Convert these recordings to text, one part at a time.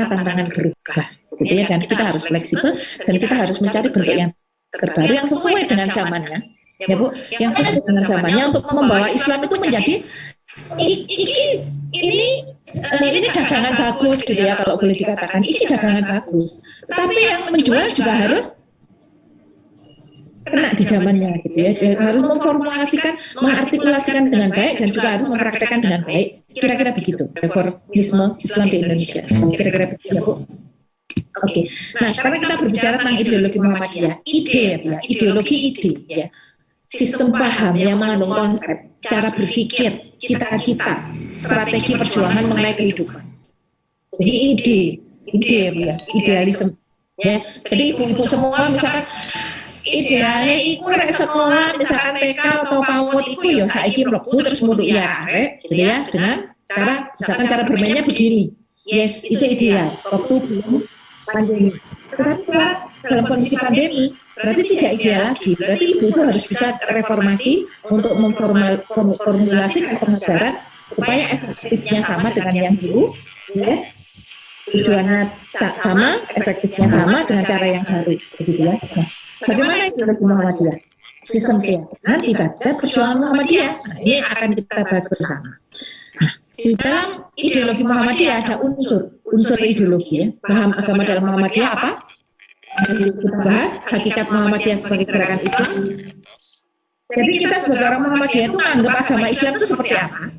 karena tantangan berubah, gitu ya, dan kita harus fleksibel dan kita harus mencari bentuk yang terbaru yang sesuai dengan zamannya, ya Bu, yang sesuai dengan zamannya untuk membawa Islam itu menjadi ini dagangan bagus gitu ya, kalau boleh dikatakan ini dagangan bagus, tetapi yang menjual juga harus kena di zamannya gitu ya. Dia harus memformulasikan, mengartikulasikan dengan baik dan juga harus mempraktekkan dengan baik. Kira-kira begitu reformisme Islam di Indonesia. Kira-kira begitu ya Bu. Oke. Nah, sekarang kita berbicara tentang ideologi Muhammadiyah. Ide ya, ideologi ide ya. Sistem paham yang mengandung konsep, cara berpikir, cita-cita, strategi perjuangan mengenai kehidupan. Jadi ide ya, idealisme. Ya. Jadi ibu-ibu semua misalkan idealnya iku rek sekolah misalkan TK atau PAUD iku ya saiki mlebu terus munduk ya arek gitu ya, dengan cara misalkan cara bermainnya begini. Yes, itu ideal waktu belum pandemi. Tetapi sekarang dalam kondisi pandemi berarti tidak ideal lagi. Berarti ibu itu harus bisa reformasi untuk memformulasikan pengajaran supaya efektifnya sama dengan yang dulu, ya. Tujuannya sama, efektifnya sama dengan cara yang baru, begitu ya. Nah, bagaimana ideologi Muhammadiyah? Sistem keyakinan, cita-cita, perjuangan Muhammadiyah. Nah, ini akan kita bahas bersama. Nah, di dalam ideologi Muhammadiyah ada unsur ideologi ya. Paham agama dalam Muhammadiyah apa? Jadi kita bahas hakikat Muhammadiyah sebagai gerakan Islam. Jadi kita sebagai orang Muhammadiyah itu menganggap agama Islam itu seperti apa?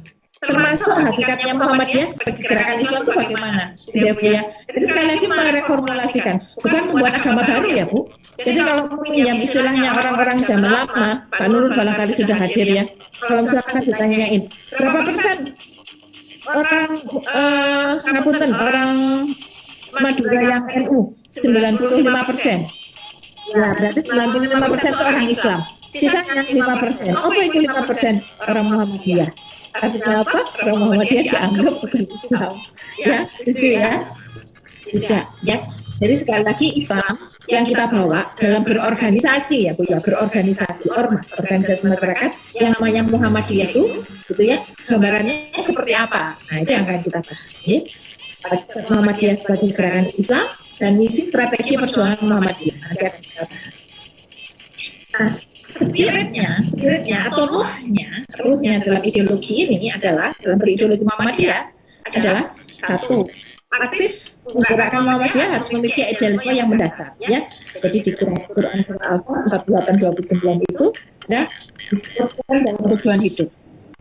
Termasuk hakikatnya Muhammadiyah sebagai gerakan Islam itu bagaimana? Ya. Jadi sekali lagi mereformulasikan, bukan membuat agama baru ya Bu. Jadi kalau meminjam istilahnya orang-orang zaman lama, Pak Nurul barangkali sudah hadir ya. Kalau misalkan ditanyain, berapa persen orang orang Madura yang NU? 95%. Ya, berarti 95% itu orang Islam. Sisanya 5%. Apa itu 5%? Orang Muhammadiyah. Artinya apa? Orang Muhammadiyah dianggap bukan Islam. Ya, itu ya. Tidak, ya. Jadi sekali lagi Islam yang kita bawa dalam berorganisasi ya Bu ya, berorganisasi ormas, organisasi masyarakat yang namanya Muhammadiyah itu, gitu ya. Gambarannya seperti apa? Nah, itu yang akan kita bahas. Ya. Muhammadiyah sebagai gerakan Islam dan misi strategi perjuangan Muhammadiyah. Nah, spiritnya atau ruhnya dalam ideologi ini adalah, dalam berideologi Muhammadiyah adalah satu, aktif menggerakkan Muhammadiyah harus memiliki idealisme yang mendasar ya. Jadi di Quran surah Al-Qur'an 48:29 itu ada disebutkan dalam tujuan hidup.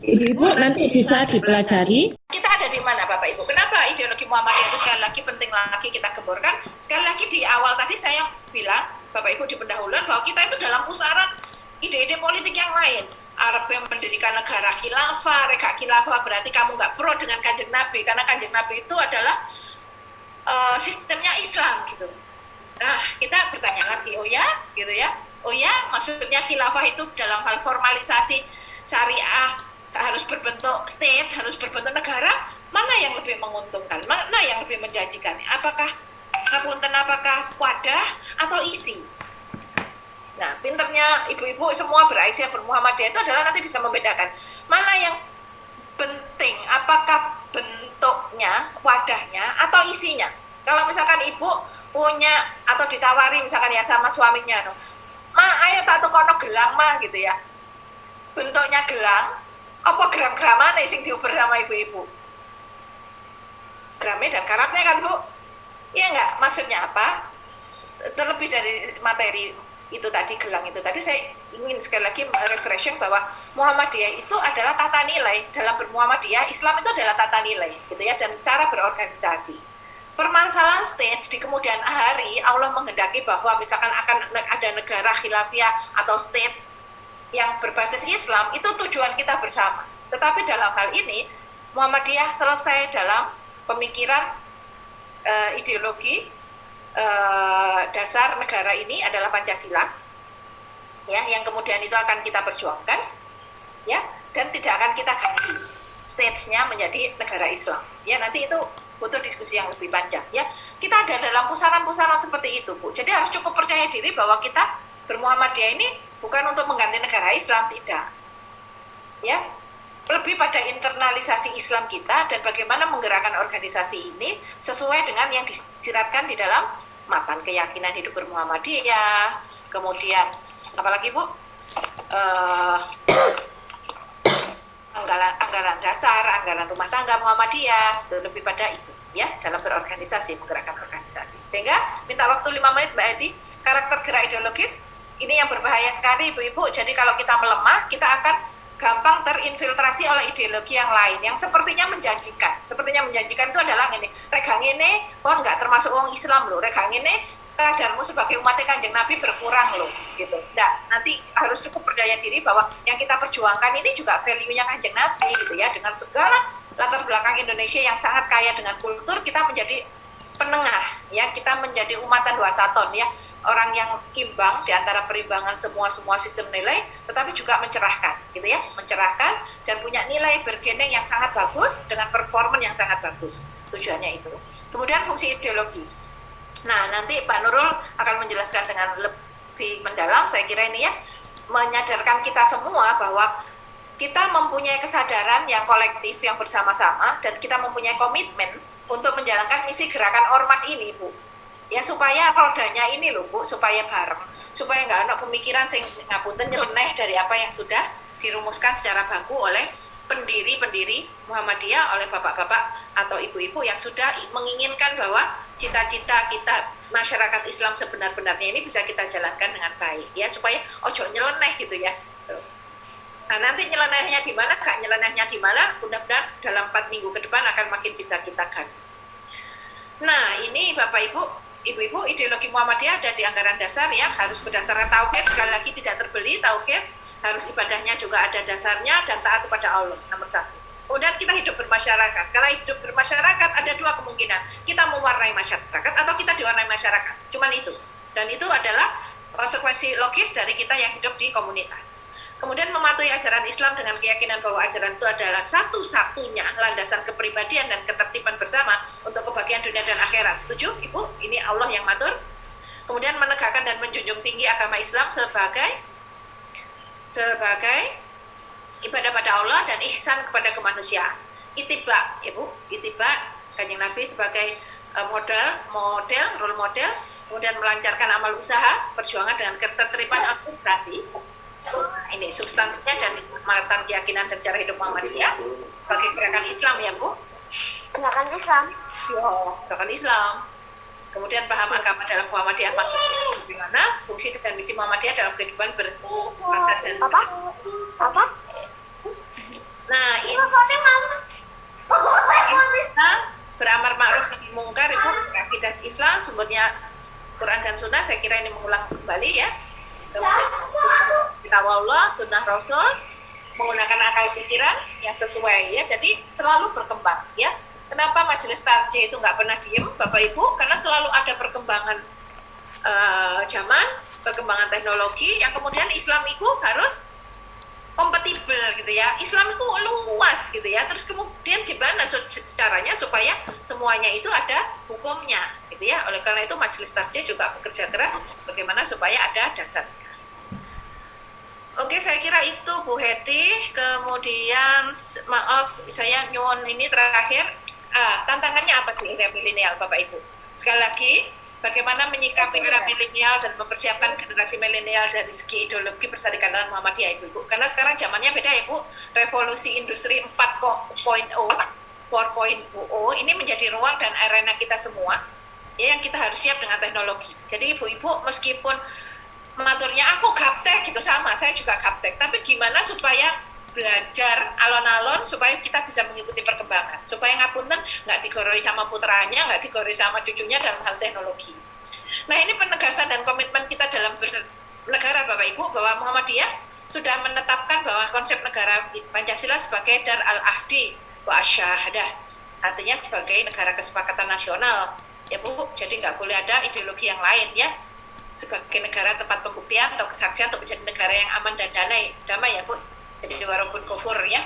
Ibu nanti bisa dipelajari. Kita ada di mana Bapak Ibu? Kenapa ideologi Muhammadiyah itu sekali lagi penting lagi kita gemborkan? Sekali lagi di awal tadi saya bilang Bapak Ibu di pendahuluan bahwa kita itu dalam pusaran ide-ide politik yang lain. Arab yang mendirikan negara khilafah, reka khilafah berarti kamu nggak pro dengan Kanjeng Nabi, karena Kanjeng Nabi itu adalah sistemnya Islam gitu. Nah, kita bertanya lagi, oh ya, gitu ya. Oh ya, maksudnya khilafah itu dalam hal formalisasi syariah harus berbentuk state, harus berbentuk negara, mana yang lebih menguntungkan, mana yang lebih menjanjikan? Apakah wadah atau isi? Nah, pinternya ibu-ibu semua beraisyah bermuhammadiyah itu adalah nanti bisa membedakan mana yang penting, apakah bentuknya, wadahnya, atau isinya. Kalau misalkan ibu punya atau ditawari misalkan ya sama suaminya, ayo tak tukono gelang mah gitu ya, bentuknya gelang, apa gram-gramane sing diuber sama ibu-ibu? Gramnya dan karatnya kan Bu? Iya nggak? Maksudnya apa? Terlebih dari materi itu tadi, gelang itu tadi, saya ingin sekali lagi refreshing bahwa Muhammadiyah itu adalah tata nilai. Dalam bermuhammadiyah, Islam itu adalah tata nilai gitu ya, dan cara berorganisasi. Permasalahan stage di kemudian hari, Allah menghendaki bahwa misalkan akan ada negara khilafiyah atau state yang berbasis Islam, itu tujuan kita bersama. Tetapi dalam hal ini Muhammadiyah selesai dalam pemikiran ideologi dasar negara ini adalah Pancasila ya, yang kemudian itu akan kita perjuangkan ya, dan tidak akan kita ganti stage-nya menjadi negara Islam ya. Nanti itu butuh diskusi yang lebih panjang ya. Kita ada dalam pusaran-pusaran seperti itu Bu, jadi harus cukup percaya diri bahwa kita bermuhammadiyah ini bukan untuk mengganti negara Islam, tidak ya. lebih pada internalisasi Islam kita dan bagaimana menggerakkan organisasi ini sesuai dengan yang disiratkan di dalam matan keyakinan hidup bermuhammadiyah. Kemudian apalagi Bu, anggaran dasar, anggaran rumah tangga Muhammadiyah, lebih pada itu ya, dalam berorganisasi, menggerakkan organisasi. Sehingga minta waktu 5 menit Mbak Edi, karakter gerak ideologis ini yang berbahaya sekali Ibu-ibu. Jadi kalau kita melemah, kita akan gampang terinfiltrasi oleh ideologi yang lain yang sepertinya menjanjikan. Sepertinya menjanjikan itu adalah ini, regang ini kon nggak termasuk orang Islam loh, regang ini kadarmu sebagai umat Kanjeng Nabi berkurang loh, gitu. Nah, nanti harus cukup percaya diri bahwa yang kita perjuangkan ini juga value-nya Kanjeng Nabi, gitu ya. Dengan segala latar belakang Indonesia yang sangat kaya dengan kultur, kita menjadi penengah, ya. Kita menjadi umatan wasaton, ya. Orang yang imbang di antara perimbangan semua sistem nilai, tetapi juga mencerahkan, gitu ya. Mencerahkan dan punya nilai bergeneng yang sangat bagus dengan performa yang sangat bagus. Tujuannya itu. Kemudian fungsi ideologi. Nah, nanti Pak Nurul akan menjelaskan dengan lebih mendalam, saya kira ini ya, menyadarkan kita semua bahwa kita mempunyai kesadaran yang kolektif, yang bersama-sama, dan kita mempunyai komitmen untuk menjalankan misi gerakan Ormas ini, Bu. Ya, supaya rodanya ini loh, Bu, supaya bareng, supaya nggak ada pemikiran sing ngapunten nyeleneh dari apa yang sudah dirumuskan secara baku oleh pendiri-pendiri Muhammadiyah, oleh bapak-bapak atau ibu-ibu yang sudah menginginkan bahwa cita-cita kita masyarakat Islam sebenar-benarnya ini bisa kita jalankan dengan baik, ya, supaya ojo nyeleneh gitu ya. Nah, nanti nyelenehnya di mana, gak nyelenehnya di mana, mudah-mudahan dalam 4 minggu ke depan akan makin bisa kita gali. Nah, ini Bapak Ibu, Ibu-ibu, ideologi Muhammadiyah ada di anggaran dasar ya, harus berdasarkan tauhid, sekali lagi tidak terbeli tauhid, harus ibadahnya juga ada dasarnya dan taat kepada Allah, nomor 1. Kemudian kita hidup bermasyarakat. Karena hidup bermasyarakat ada 2 kemungkinan, kita mewarnai masyarakat atau kita diwarnai masyarakat, cuman itu. Dan itu adalah konsekuensi logis dari kita yang hidup di komunitas. Kemudian mematuhi ajaran Islam dengan keyakinan bahwa ajaran itu adalah satu-satunya landasan kepribadian dan ketertiban bersama untuk kebahagiaan dunia dan akhirat. Setuju, Ibu? Ini Allah yang matur. Kemudian menegakkan dan menjunjung tinggi agama Islam sebagai ibadah pada Allah dan ihsan kepada kemanusiaan. Ittiba, Ibu, ittiba Kanjeng Nabi sebagai role model, kemudian melancarkan amal usaha, perjuangan dengan ketertiban administrasi. Ini substansinya dan matan keyakinan dan cara hidup Muhammadiyah bagi gerakan Islam ya Bu. Gerakan Islam. Gerakan Islam. Kemudian paham agama dalam Muhammadiyah bagaimana fungsi dan misi Muhammadiyah dalam kehidupan berbangsa dan apa? Nah ini kita beramar ma'ruf nahi mungkar itu akidah Islam, sumbernya Quran dan Sunnah. Saya kira ini mengulang kembali ya. Kemudian kita Allah, sunnah Rasul, menggunakan akal pikiran yang sesuai ya. Jadi selalu berkembang ya. Kenapa majelis tarjih itu nggak pernah diem, Bapak Ibu? Karena selalu ada perkembangan zaman, perkembangan teknologi yang kemudian Islam itu harus kompatibel gitu ya. Islam itu luas gitu ya. Terus kemudian gimana caranya supaya semuanya itu ada hukumnya gitu ya. Oleh karena itu majelis tarjih juga bekerja keras bagaimana supaya ada dasarnya. Oke, saya kira itu Bu Heti. Kemudian maaf saya nyuwun ini terakhir. Tantangannya apa di era milenial Bapak Ibu? Sekali lagi, bagaimana menyikapi era milenial dan mempersiapkan generasi milenial dari segi ideologi Perserikatan Muhammadiyah Ibu-ibu. Karena sekarang zamannya beda ya Bu. Revolusi industri 4.0 ini menjadi ruang dan arena kita semua ya, yang kita harus siap dengan teknologi. Jadi ibu-ibu meskipun maturnya aku gaptek gitu, sama saya juga gaptek, tapi gimana supaya belajar alon-alon supaya kita bisa mengikuti perkembangan, supaya ngapunten nggak digoroi sama putranya, nggak digoroi sama cucunya dalam hal teknologi. Nah ini penegasan dan komitmen kita dalam bernegara Bapak Ibu, bahwa Muhammadiyah sudah menetapkan bahwa konsep negara Pancasila sebagai dar al-ahdi wa asyahadah, artinya sebagai negara kesepakatan nasional ya Bu. Jadi nggak boleh ada ideologi yang lain ya, sebagai negara tempat pembuktian atau kesaksian untuk menjadi negara yang aman dan damai ya Bu. Jadi walaupun kufur ya.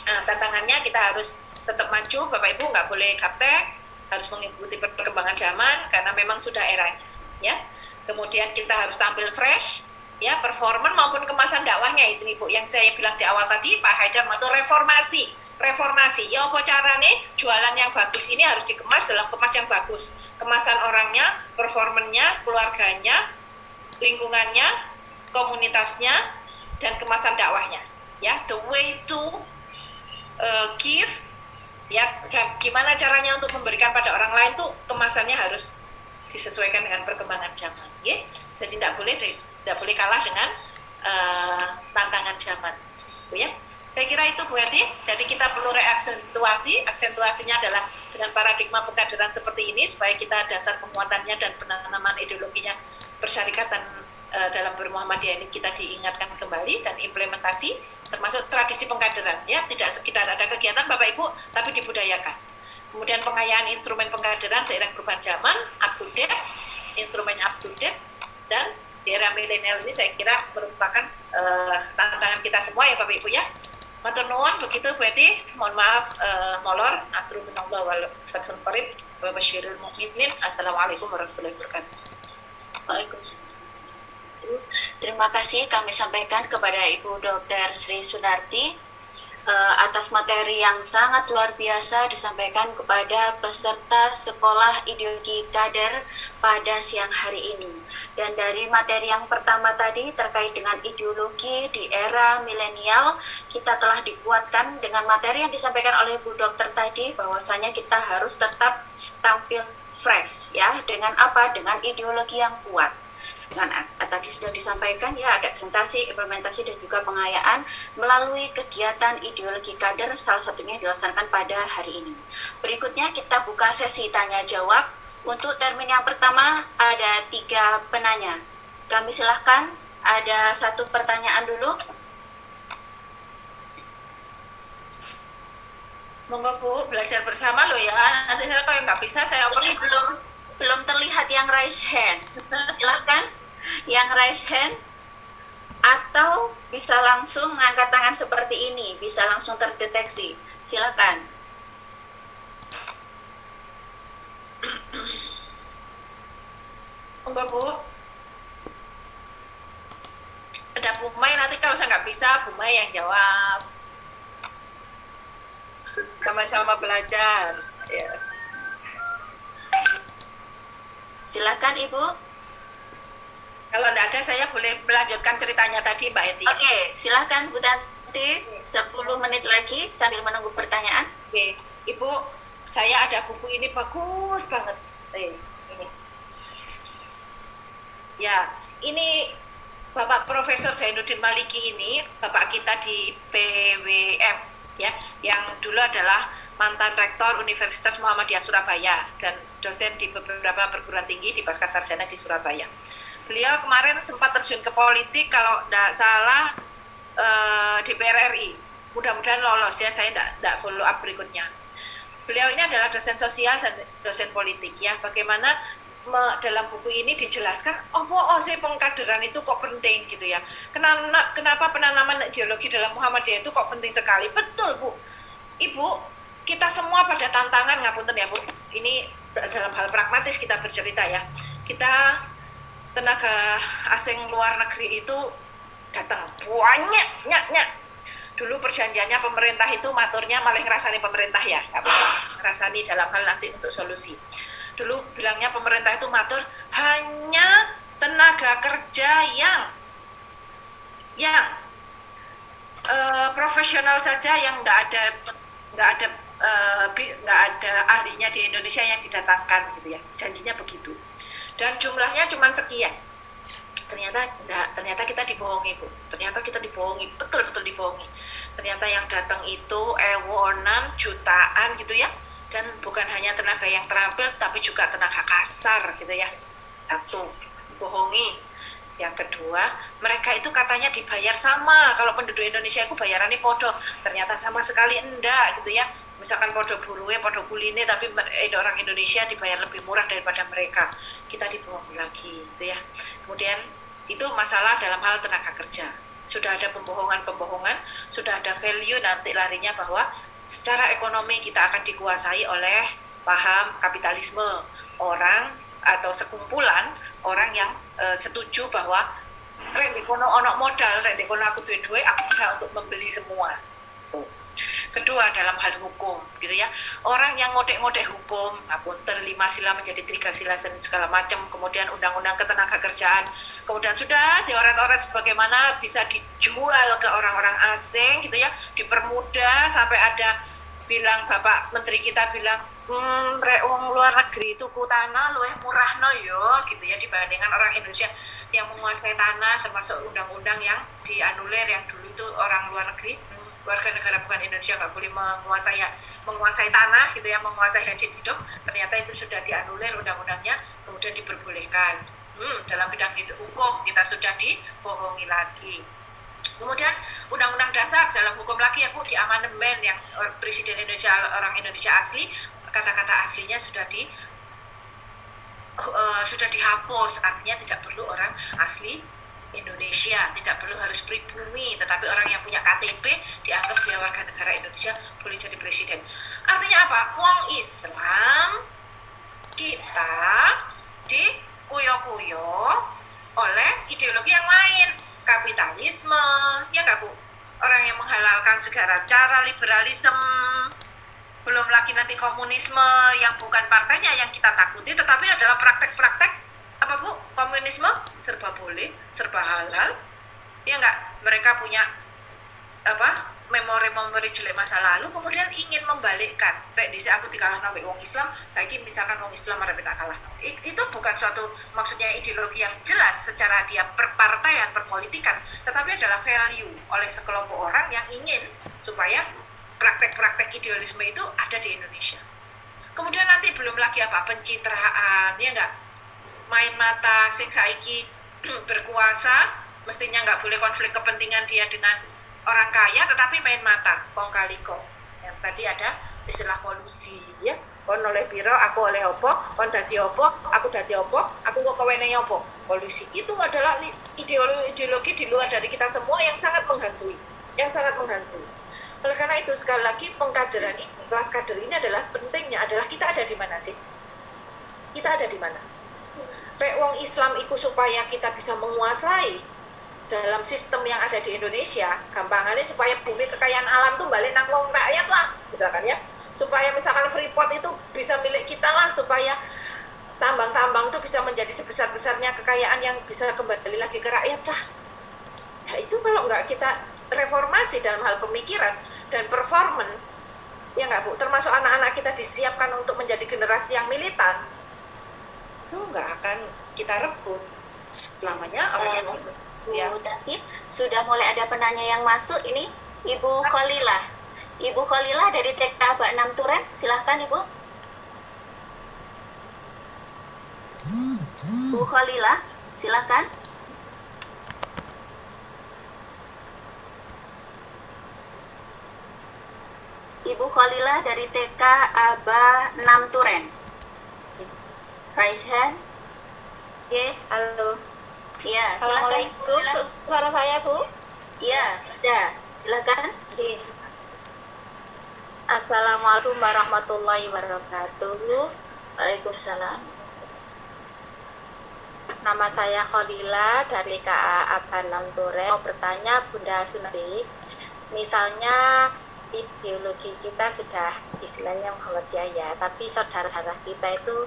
Nah, tantangannya kita harus tetap maju Bapak Ibu, nggak boleh gaptek, harus mengikuti perkembangan zaman karena memang sudah eranya ya. Kemudian kita harus tampil fresh ya, performan maupun kemasan dakwahnya itu Ibu yang saya bilang di awal tadi, Pak Haidar itu reformasi ya, apa caranya jualan yang bagus ini harus dikemas dalam kemas yang bagus, kemasan orangnya, performannya, keluarganya, lingkungannya, komunitasnya, dan kemasan dakwahnya ya, the way to give ya, gimana caranya untuk memberikan pada orang lain tuh kemasannya harus disesuaikan dengan perkembangan zaman ya. Jadi tidak boleh kalah dengan tantangan zaman Bu ya. Saya kira itu Bu Eti. Jadi kita perlu aksentuasinya adalah dengan paradigma pengkaderan seperti ini supaya kita dasar penguatannya dan penanaman ideologinya persyarikatan dalam bermuhammadiyah ini kita diingatkan kembali dan implementasi termasuk tradisi pengkaderan ya, tidak sekedar ada kegiatan Bapak Ibu tapi dibudayakan. Kemudian pengayaan instrumen pengkaderan seiring perubahan zaman, up to date, instrumennya up to date, dan di era milenial ini saya kira merupakan tantangan kita semua ya Bapak Ibu ya. Matur nuwun begitu Bu Eti, mohon maaf molor, asru minallah wal fathul qarib wa basyiril mu'minin. Assalamualaikum warahmatullahi wabarakatuh. Waalaikumsalam. Terima kasih kami sampaikan kepada Ibu Dr. Sri Sunarti atas materi yang sangat luar biasa disampaikan kepada peserta sekolah ideologi kader pada siang hari ini. Dan dari materi yang pertama tadi terkait dengan ideologi di era milenial, kita telah dikuatkan dengan materi yang disampaikan oleh Bu Dokter tadi, bahwasanya kita harus tetap tampil fresh ya, dengan apa? Dengan ideologi yang kuat. Dengan tadi sudah disampaikan ya, ada presentasi, implementasi dan juga pengayaan melalui kegiatan ideologi kader, salah satunya dilaksanakan pada hari ini. Berikutnya kita buka sesi tanya jawab. Untuk termin yang pertama ada 3 penanya. Kami silahkan, ada 1 pertanyaan dulu. Monggo Bu, belajar bersama loh ya. Nanti saya kalau nggak bisa saya Ini belum terlihat yang raise hand. Silahkan yang raise hand, atau bisa langsung mengangkat tangan seperti ini, bisa langsung terdeteksi. Silakan. Monggo Bu. Ada Bu Mai, nanti kalau saya nggak bisa Bu Mai yang jawab. Sama-sama belajar. Ya. Silakan Ibu. Kalau tidak ada, saya boleh melanjutkan ceritanya tadi, Mbak Eti. Oke, silakan Bu Tanti, 10 menit lagi sambil menunggu pertanyaan. Oke, Ibu, saya ada buku ini bagus banget. Ini. Ya, ini Bapak Profesor Zainuddin Maliki ini, Bapak kita di PWM, ya, yang dulu adalah mantan rektor Universitas Muhammadiyah Surabaya dan dosen di beberapa perguruan tinggi di Pascasarjana di Surabaya. Beliau kemarin sempat terjun ke politik, kalau tidak salah DPR RI. Mudah-mudahan lolos ya, saya tidak follow up berikutnya. Beliau ini adalah dosen sosial dan dosen politik ya. Bagaimana dalam buku ini dijelaskan, sih pengkaderan itu kok penting gitu ya. Kenapa penanaman ideologi dalam Muhammadiyah itu kok penting sekali? Betul Bu, Ibu, kita semua pada tantangan, ngapunten ya Bu. Ini dalam hal pragmatis kita bercerita ya. Kita tenaga asing luar negeri itu datang banyak. Dulu perjanjiannya pemerintah itu maturnya malah ngerasani pemerintah ya, nggak apa-apa, ngerasani dalam hal nanti untuk solusi. Dulu bilangnya pemerintah itu matur hanya tenaga kerja yang profesional saja, yang nggak ada ahlinya di Indonesia yang didatangkan gitu ya, janjinya begitu. Dan jumlahnya cuma sekian. Ternyata kita dibohongi Bu. Ternyata kita dibohongi, betul-betul dibohongi. Ternyata yang datang itu ewonan, jutaan gitu ya. Dan bukan hanya tenaga yang terampil, tapi juga tenaga kasar gitu ya. Satu, bohongi. Yang kedua, mereka itu katanya dibayar sama. Kalau penduduk Indonesia itu bayarannya podo. Ternyata sama sekali enggak gitu ya. Misalkan podo buruwe, podo kuline, tapi orang Indonesia dibayar lebih murah daripada mereka. Kita dibohongi lagi gitu ya. Kemudian itu masalah dalam hal tenaga kerja. Sudah ada pembohongan, sudah ada value, nanti larinya bahwa secara ekonomi kita akan dikuasai oleh paham kapitalisme. Orang atau sekumpulan orang yang setuju bahwa Rek di kono ono modal, rek di kono aku duwe aku berhak untuk membeli semua. Kedua, dalam hal hukum, gitu ya. Orang yang ngodek-ngodek hukum, ngapunten 5 sila menjadi 3 sila segala macam, kemudian undang-undang ketenagakerjaan, kemudian sudah dioret-oret sebagaimana bisa dijual ke orang-orang asing, gitu ya, dipermudah sampai ada bilang Bapak Menteri kita bilang, rek wong luar negeri itu ku tanah luwih murah no yo, gitu ya, dibandingkan orang Indonesia yang menguasai tanah, termasuk undang-undang yang dianulir yang dulu itu orang luar negeri. Warga negara bukan Indonesia nggak boleh menguasai tanah gitu ya, menguasai hajat hidup, ternyata itu sudah dianulir undang-undangnya, kemudian diperbolehkan. Dalam bidang hukum kita sudah dibohongi lagi. Kemudian undang-undang dasar dalam hukum lagi ya Bu, di amandemen yang Presiden Indonesia orang Indonesia asli, kata-kata aslinya sudah dihapus, artinya tidak perlu orang asli Indonesia, tidak perlu harus pribumi, tetapi orang yang punya KTP dianggap dia warga negara Indonesia boleh jadi presiden. Artinya apa? Wong Islam kita dikuyo-kuyo oleh ideologi yang lain, kapitalisme, ya nggak Bu? Orang yang menghalalkan segala cara, liberalisme, belum lagi nanti komunisme yang bukan partainya yang kita takuti, tetapi adalah praktek-praktek apa Bu? Komunisme serba boleh, serba halal, ya enggak? Mereka punya apa? Memori-memori jelek masa lalu, kemudian ingin membalikkan. Kayak di aku dikalah nabi wong Islam, saya ini misalkan wong Islam harus kita kalah. Itu bukan suatu maksudnya ideologi yang jelas secara dia perpartaian, perpolitikan, tetapi adalah value oleh sekelompok orang yang ingin supaya praktek-praktek idealisme itu ada di Indonesia. Kemudian nanti belum lagi apa? Pencitraan, ya enggak? Main mata sing saiki berkuasa, mestinya nggak boleh konflik kepentingan dia dengan orang kaya, tetapi main mata kong kali kong. Yang tadi ada istilah kolusi, ya. Kon oleh biro, aku oleh opo, kon dadi opo, aku dadi opo, aku kok kewene opo. Kolusi itu adalah ideologi di luar dari kita semua yang sangat menghantui, Oleh karena itu sekali lagi pengkaderan ini, kelas kader ini adalah pentingnya adalah kita ada di mana sih? Kita ada di mana? Rek wong Islam itu supaya kita bisa menguasai dalam sistem yang ada di Indonesia, gampangannya supaya bumi kekayaan alam tuh balik nang wong rakyat lah, misalkan ya. Supaya misalkan Freeport itu bisa milik kita lah, supaya tambang-tambang itu bisa menjadi sebesar-besarnya kekayaan yang bisa kembali lagi ke rakyat lah. Nah itu kalau nggak kita reformasi dalam hal pemikiran dan performance, ya nggak Bu, termasuk anak-anak kita disiapkan untuk menjadi generasi yang militan, itu nggak akan kita rebut selamanya orang yang Bu Tati, sudah mulai ada penanya yang masuk ini. Ibu Khalilah dari TK Aba 6 Turen, silahkan Ibu. Bu Khalilah, silahkan. Ibu Khalilah dari TK Aba 6 Turen. Raise hand. Oke, halo. Iya, silakan. Assalamualaikum. Suara saya, Bu? Iya, sudah. Silakan. Oke. Assalamualaikum warahmatullahi wabarakatuh. Waalaikumsalam. Nama saya Khalilah dari KA Abanang Turen. Mau bertanya Bunda Sunarti, misalnya ideologi kita sudah istilahnya Muhammadiyah, tapi saudara-saudara kita itu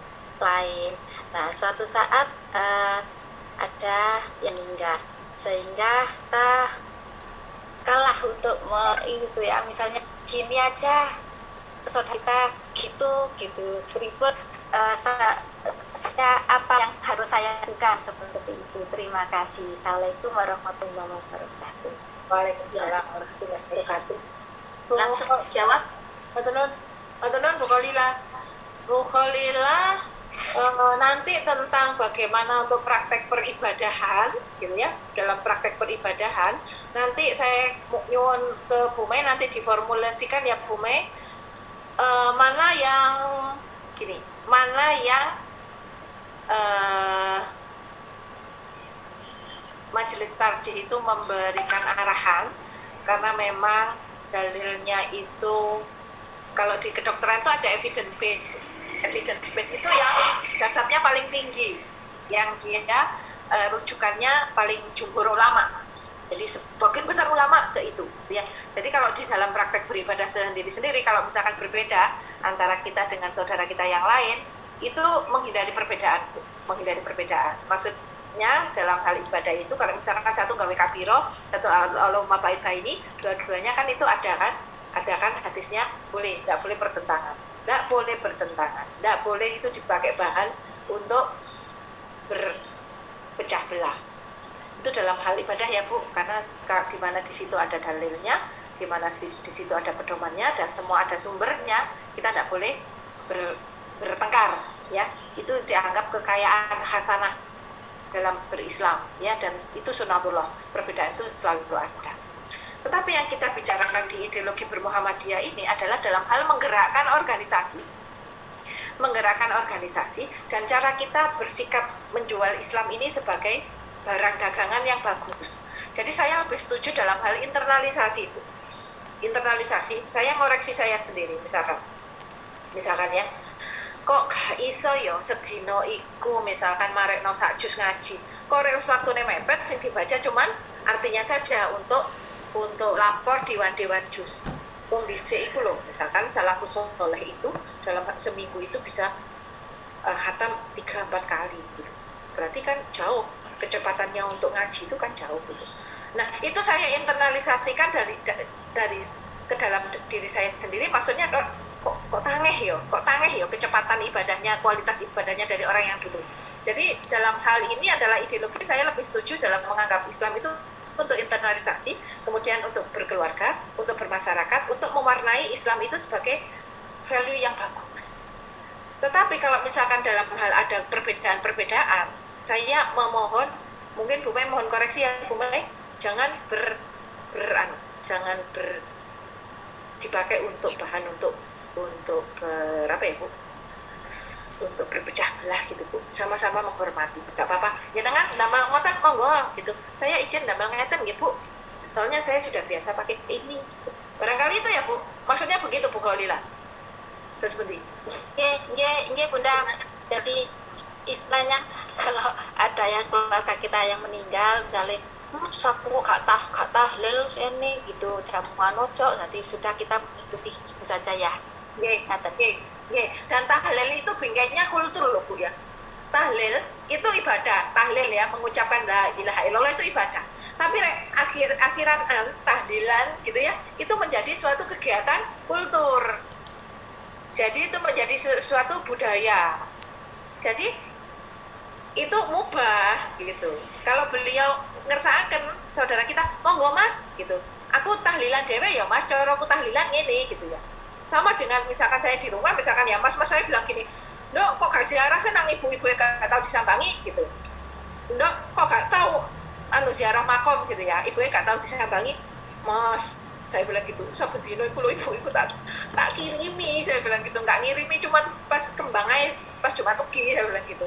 lain. Nah, suatu saat ada yang meninggal, sehingga kita kalah untuk itu ya, misalnya gini aja saudara kita gitu Freeport, saya apa yang harus saya lakukan seperti itu. Terima kasih. Assalamualaikum warahmatullahi wabarakatuh. Waalaikumsalam warahmatullahi wabarakatuh. Langsung jawab. Otonon Bu Khalila, nanti tentang bagaimana untuk praktek peribadahan, gitu ya, dalam praktek peribadahan, nanti saya nyuwun ke Bu Mei, nanti diformulasikan ya Bu Mei, mana yang gini, mana yang Majelis Tarjih itu memberikan arahan, karena memang dalilnya itu kalau di kedokteran itu ada evidence base itu yang dasarnya paling tinggi, yang dia rujukannya paling jumhur ulama. Jadi sebagian besar ulama ke itu, ya. Jadi kalau di dalam praktek beribadah sendiri-sendiri, kalau misalkan berbeda antara kita dengan saudara kita yang lain, itu menghindari perbedaan. Maksudnya dalam hal ibadah itu, kalau misalkan satu gawe kabiro, satu Allahumma ba'id baini, dua-duanya kan itu ada kan hadisnya nggak boleh bertentangan, nggak boleh itu dipakai bahan untuk berpecah belah. Itu dalam hal ibadah ya Bu, karena di mana di situ ada dalilnya, di mana di situ ada pedomannya, dan semua ada sumbernya, kita tidak boleh bertengkar, ya. Itu dianggap kekayaan hasanah dalam berislam, ya, dan itu sunatullah. Perbedaan itu selalu ada. Tetapi yang kita bicarakan di ideologi bermuhammadiyah ini adalah dalam hal menggerakkan organisasi, dan cara kita bersikap menjual Islam ini sebagai barang dagangan yang bagus. Jadi saya lebih setuju dalam hal internalisasi, Bu. Internalisasi, saya ngoreksi saya sendiri, misalkan ya, kok gak iso yo sedino iku misalkan marekno sak juz ngaji, kok harus waktune mepet sing dibaca cuman artinya saja untuk lapor di dewan juz. Wong dhisik iku lho, misalkan salafus saleh itu dalam seminggu itu bisa khatam 3-4 kali gitu. Berarti kan jauh kecepatannya untuk ngaji itu kan jauh gitu. Nah, itu saya internalisasikan dari ke dalam diri saya sendiri. Maksudnya kok tangeh yo kecepatan ibadahnya, kualitas ibadahnya dari orang yang dulu. Jadi dalam hal ini adalah ideologi, saya lebih setuju dalam menganggap Islam itu untuk internalisasi, kemudian untuk berkeluarga, untuk bermasyarakat, untuk mewarnai Islam itu sebagai value yang bagus. Tetapi kalau misalkan dalam hal ada perbedaan, saya memohon, mungkin Bu Mei mohon koreksi ya Bu Mei, jangan dipakai untuk bahan untuk berapa ya Bu? Untuk berpecah belah gitu Bu. Sama-sama menghormati. Enggak apa-apa. Ya dengan damel ngoten monggo gitu. Saya izin damel ngeten nggih Bu. Soalnya saya sudah biasa pakai ini gitu. Barangkali itu ya Bu. Maksudnya begitu Bu Khalila. Terus seperti. Nggih Bunda. Jadi istilahnya kalau ada yang keluarga kita yang meninggal misalnya sapu gak tahlil ini gitu jamuan ojo, nanti sudah kita mengikuti itu saja ya. Nggih. Dan tahlil itu bingkainya kultur loh Bu ya. Tahlil itu ibadah, tahlil ya, mengucapkan la ilaha illallah itu ibadah. Tapi akhiran tahlilan gitu ya, itu menjadi suatu kegiatan kultur. Jadi itu menjadi suatu budaya. Jadi itu mubah gitu. Kalau beliau ngersakaken saudara kita, monggo Mas gitu. Aku tahlilan dhewe ya Mas, cara aku tahlilan ngene gitu ya. Sama dengan misalkan saya di rumah, misalkan ya Mas saya bilang gini, "Ndok, kok gak ziarah senang ibu-ibu gak tahu disambangi?" gitu. "Ndok, kok gak tahu ziarah makom gitu ya, ibu gak tahu disambangi?" "Mas," saya bilang gitu, "saben dino iku lho ibu tak kirimi," saya bilang gitu, "nggak ngirimi cuman pas kembang aja, pas Jumat Pagi," saya bilang gitu.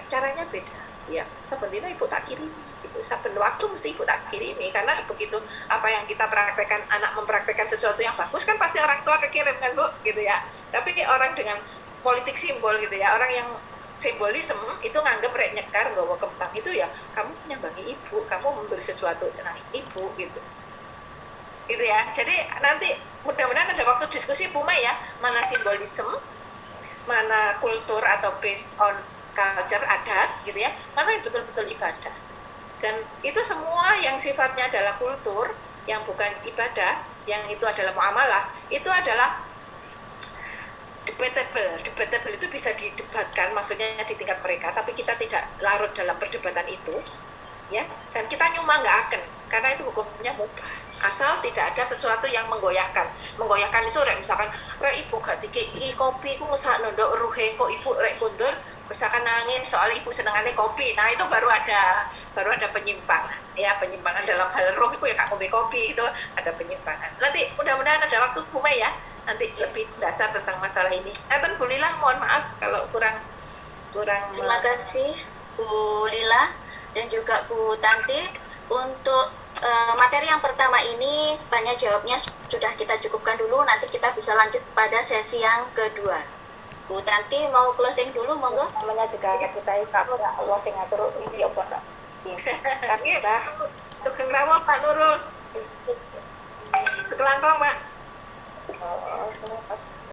Caranya beda ya, saben dino ibu tak kirimi gitu, saben waktu mesti ibu tak kirimi, karena begitu apa yang kita praktekkan, anak mempraktekkan sesuatu yang bagus kan pasti orang tua kekirim kan Bu gitu ya. Tapi orang dengan politik simbol gitu ya, orang yang simbolisme itu nganggep rek nyekar nggawa kembang itu ya kamu nyambangi ibu, kamu memberi sesuatu dengan ibu gitu ya. Jadi nanti mudah-mudahan ada waktu diskusi Bu Mai ya, mana simbolisme, mana kultur atau based on culture adat gitu ya, mana yang betul-betul ibadah. Dan itu semua yang sifatnya adalah kultur, yang bukan ibadah, yang itu adalah muamalah, itu adalah debatable itu bisa didebatkan, maksudnya di tingkat mereka, tapi kita tidak larut dalam perdebatan itu ya, dan kita nyumanggaaken karena itu hukumnya mubah, asal tidak ada sesuatu yang menggoyahkan itu misalkan rek ibu gak dikei kopi ku ngesakno ndok ruhe kok ibu rek kundur misalkan nangis soal ibu senengane kopi, nah itu baru ada penyimpangan ya, penyimpangan dalam hal roh itu ya gak ngombe kopi, itu ada penyimpangan. Nanti mudah-mudahan ada waktu Bu Mai ya, nanti lebih dasar tentang masalah ini. Bu Lila, mohon maaf kalau kurang. Terima kasih Bu Lila dan juga Bu Tanti untuk materi yang pertama ini, tanya jawabnya sudah kita cukupkan dulu, nanti kita bisa lanjut pada sesi yang kedua. Bu Tanti mau closing dulu monggo. Namanya juga kita Allah sing ngatur iki apa Kami Mbak. Sugeng Rawuh Pak Nurul. Sekelangkong Pak. Oh,